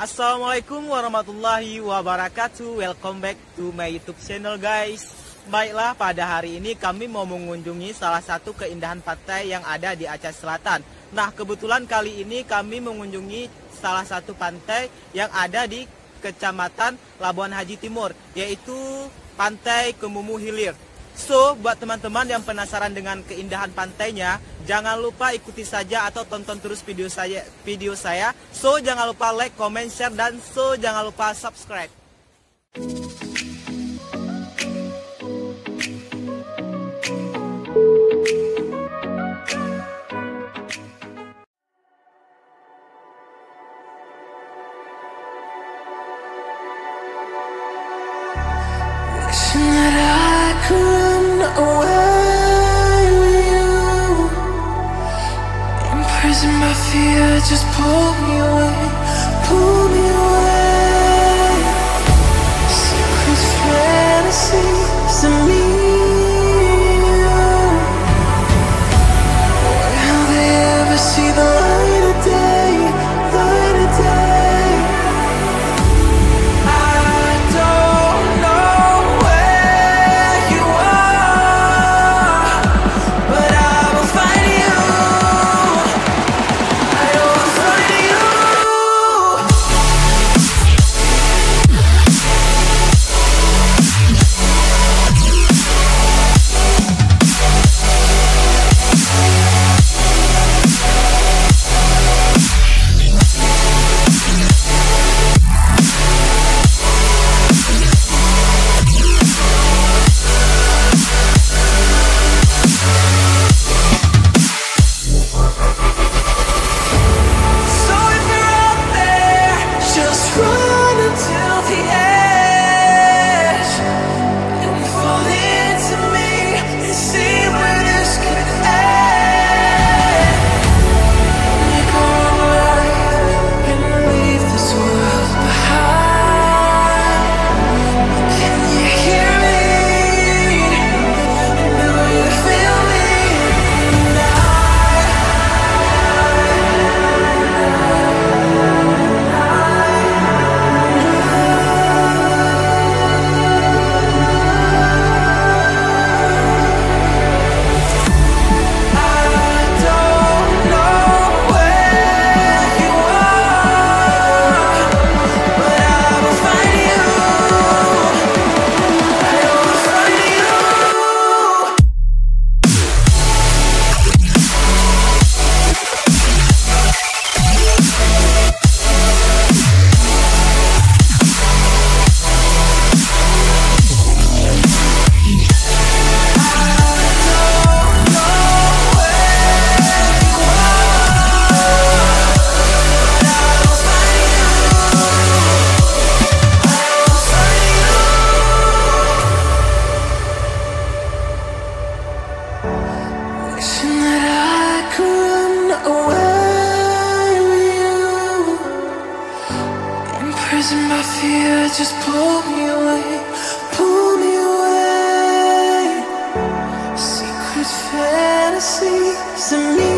Assalamualaikum warahmatullahi wabarakatuh. Welcome back to my YouTube channel, guys. Baiklah, pada hari ini kami mau mengunjungi salah satu keindahan pantai yang ada di Aceh Selatan. Nah, kebetulan kali ini kami mengunjungi salah satu pantai yang ada di Kecamatan Labuan Haji Timur, yaitu Pantai Kemumu Hilir. So, buat teman-teman yang penasaran dengan keindahan pantainya, jangan lupa ikuti saja atau tonton terus video saya. So, jangan lupa like, comment, share, dan jangan lupa subscribe. My fear just pull me away, pull me away. Secret fantasies of me. Will they ever see the light of day, light of day? I don't know where you are, but I will find you. My fear just pull me away, pull me away. Secret fantasies of me.